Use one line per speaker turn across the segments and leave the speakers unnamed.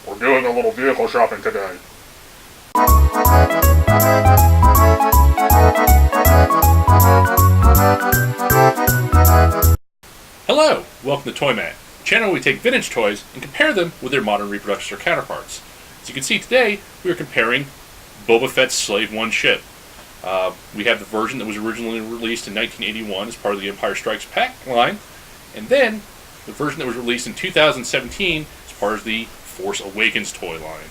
We're doing a little vehicle shopping today. Hello, welcome to ToyMatt, a channel where we take vintage toys and compare them with their modern reproductions or counterparts. As you can see today, we are comparing Boba Fett's Slave One ship. We have the version that was originally released in 1981 as part of the Empire Strikes Back line, and then the version that was released in 2017 as part of the Force Awakens toy line.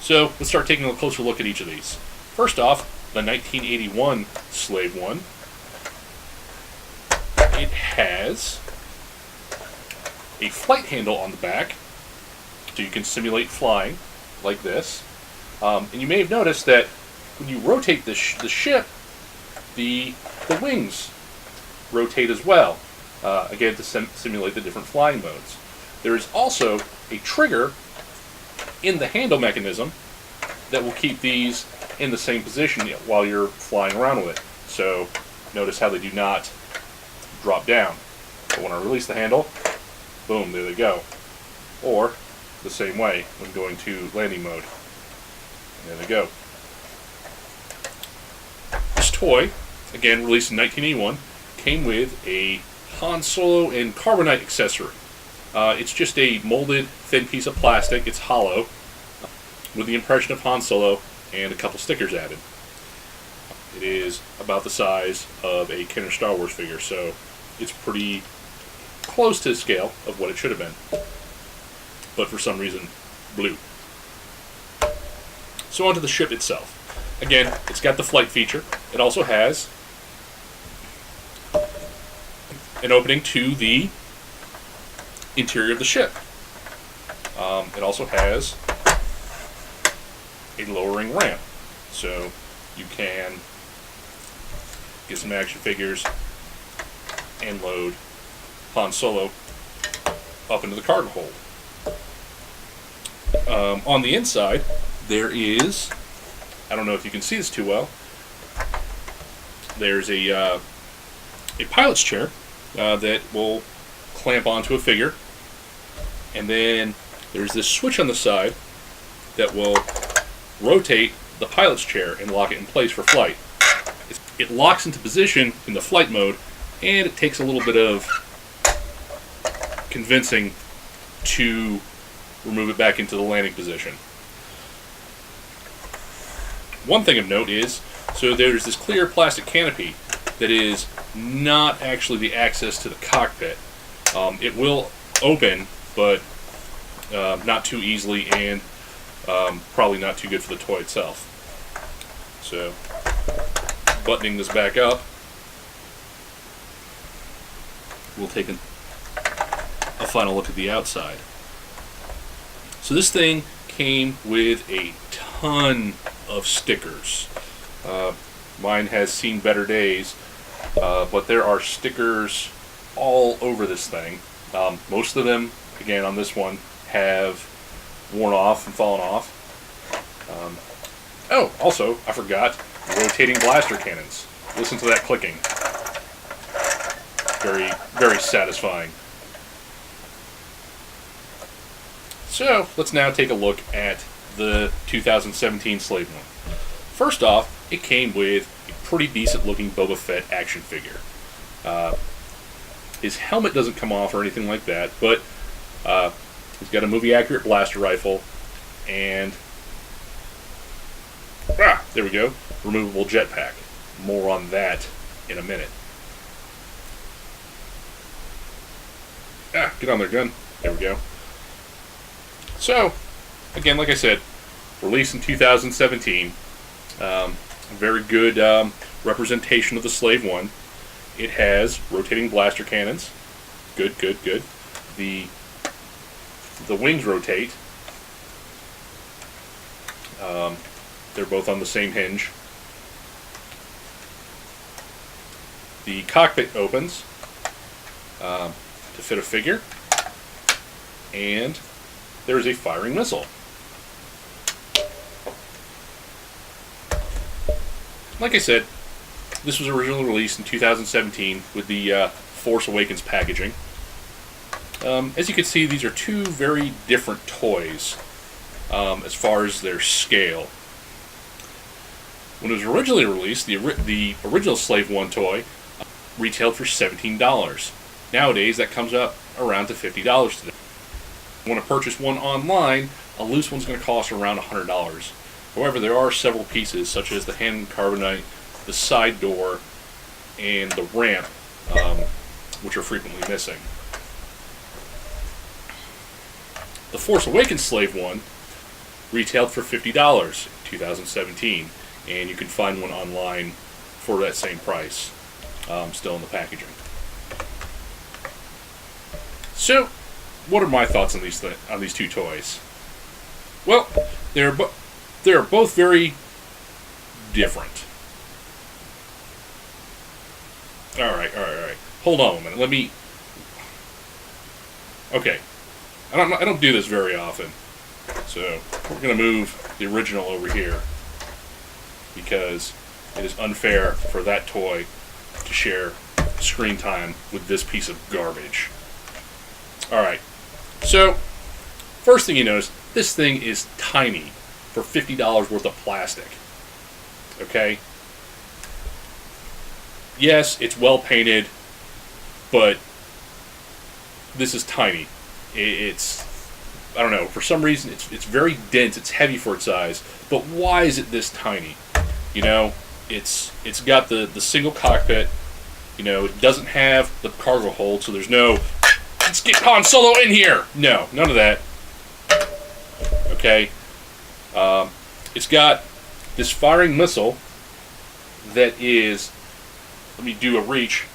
So let's start taking a closer look at each of these. First off, the 1981 Slave One. It has a flight handle on the back, so you can simulate flying like this. And you may have noticed that when you rotate the ship, the wings rotate as well, again to simulate the different flying modes. There is also a trigger in the handle mechanism that will keep these in the same position while you're flying around with it. So notice how they do not drop down. But when I release the handle, boom, there they go. Or the same way when going to landing mode. There they go. This toy, again released in 1981, came with a Han Solo and Carbonite accessory. It's just a molded thin piece of plastic. It's hollow, with the impression of Han Solo and a couple stickers added. It is about the size of a Kenner Star Wars figure, so it's pretty close to the scale of what it should have been, but for some reason, blue. So onto the ship itself. Again, it's got the flight feature. It also has an opening to the interior of the ship. It also has a lowering ramp, so you can get some action figures and load Han Solo up into the cargo hold. On the inside, there is, I don't know if you can see this too well, there's a pilot's chair that will clamp onto a figure, and then there's this switch on the side that will rotate the pilot's chair and lock it in place for flight. It locks into position in the flight mode, and it takes a little bit of convincing to remove it back into the landing position. One thing of note is, so there's this clear plastic canopy that is not actually the access to the cockpit. It will open, but not too easily, and probably not too good for the toy itself. So, buttoning this back up, we'll take a final look at the outside. So this thing came with a ton of stickers. Mine has seen better days, but there are stickers all over this thing. Most of them, again on this one, have worn off and fallen off. Oh, also, I forgot, rotating blaster cannons. Listen to that clicking. Very, very satisfying. So, let's now take a look at the 2017 Slave One. First off, it came with a pretty decent looking Boba Fett action figure. His helmet doesn't come off or anything like that, but he's got a movie accurate blaster rifle, and there we go, removable jetpack. More on that in a minute. Get on there, gun. There we go. So, again, like I said, released in 2017. Very good representation of the Slave One. It has rotating blaster cannons. Good, good, good. The wings rotate. They're both on the same hinge. The cockpit opens to fit a figure, and there is a firing missile. Like I said, this was originally released in 2017 with the Force Awakens packaging. As you can see, these are two very different toys. as far as their scale. When it was originally released, the original Slave 1 toy retailed for $17. Nowadays, that comes up around to $50 today. If you want to purchase one online, a loose one's going to cost around $100. However, there are several pieces, such as the hand carbonite, the side door, and the ramp, which are frequently missing. The Force Awakens Slave 1 retailed for $50 in 2017, and you can find one online for that same price, still in the packaging. So, what are my thoughts on these two toys? Well, they're both very different. All right. Hold on a minute. Let me. Okay, I don't do this very often, so we're gonna move the original over here because it is unfair for that toy to share screen time with this piece of garbage. All right. So, first thing you notice, this thing is tiny for $50 worth of plastic. Okay? Yes, it's well painted, but this is tiny. It's, I don't know, for some reason it's very dense, it's heavy for its size, but why is it this tiny? You know, it's got the single cockpit, you know, it doesn't have the cargo hold, so there's no, let's get Han Solo in here! No, none of that. Okay? It's got this firing missile that is, let me do a reach.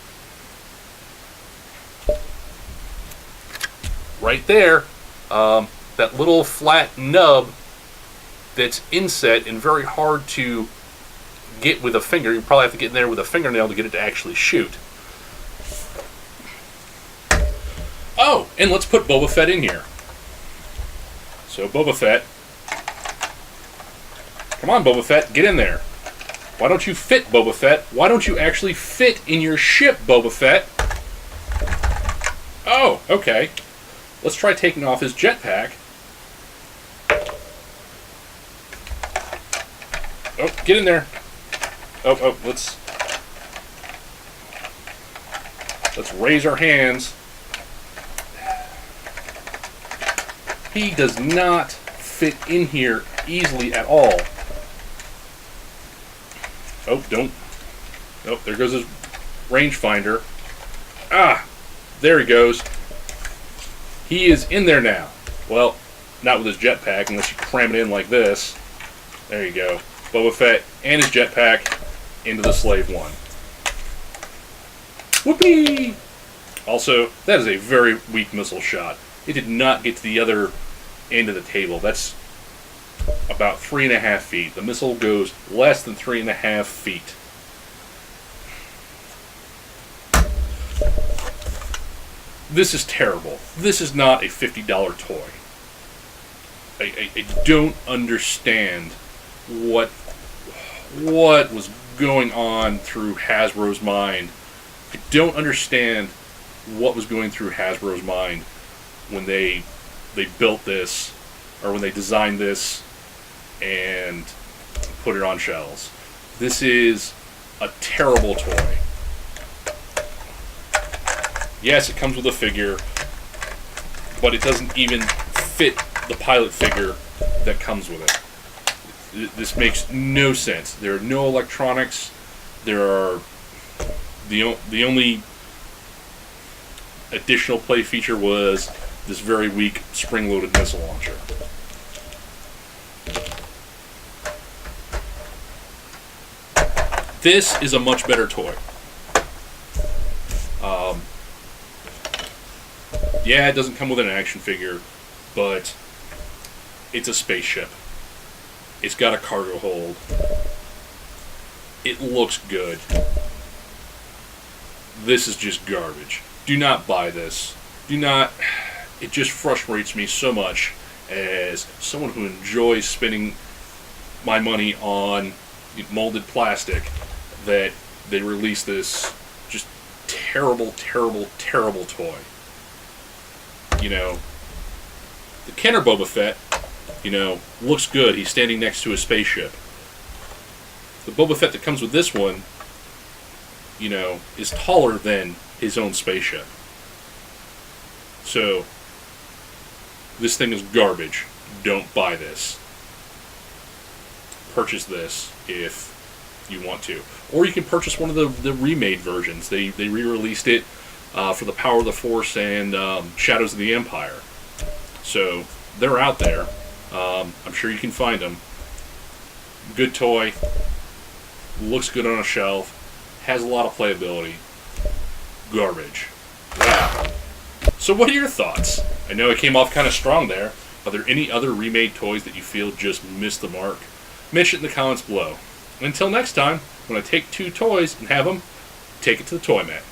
Right there, that little flat nub that's inset and very hard to get with a finger. You probably have to get in there with a fingernail to get it to actually shoot. Oh, and let's put Boba Fett in here. So Boba Fett, come on Boba Fett, get in there. Why don't you fit, Boba Fett? Why don't you actually fit in your ship, Boba Fett? Oh, okay. Let's try taking off his jetpack. Oh, get in there. Oh, let's raise our hands. He does not fit in here easily at all. Oh, don't. Oh, there goes his rangefinder. Ah, there he goes. He is in there now. Well, not with his jetpack, unless you cram it in like this. There you go. Boba Fett and his jetpack into the Slave 1. Whoopee! Also, that is a very weak missile shot. It did not get to the other end of the table. That's about 3.5 feet. The missile goes less than 3.5 feet. This is terrible. This is not a $50 toy. I don't understand what was going on through Hasbro's mind. I don't understand what was going through Hasbro's mind when they built this, or when they designed this and put it on shelves. This is a terrible toy. Yes, it comes with a figure, but it doesn't even fit the pilot figure that comes with it. This makes no sense. There are no electronics. There are the only additional play feature was this very weak spring-loaded missile launcher. This is a much better toy. Yeah, it doesn't come with an action figure, but it's a spaceship. It's got a cargo hold. It looks good. This is just garbage. Do not buy this. Do not. It just frustrates me so much as someone who enjoys spending my money on molded plastic that they release this just terrible, terrible, terrible toy. You know, the Kenner Boba Fett You know, looks good. He's standing next to a spaceship. The Boba Fett that comes with this one, you know, is taller than his own spaceship. So, this thing is garbage. Don't buy this. Purchase this if you want to. Or you can purchase one of the remade versions. They re-released it for the Power of the Force and Shadows of the Empire. So, they're out there. I'm sure you can find them. Good toy. Looks good on a shelf. Has a lot of playability. Garbage. Wow. So what are your thoughts? I know it came off kind of strong there. Are there any other remade toys that you feel just missed the mark? Mention it in the comments below. Until next time, when I take two toys and have them, take it to the ToyMatt.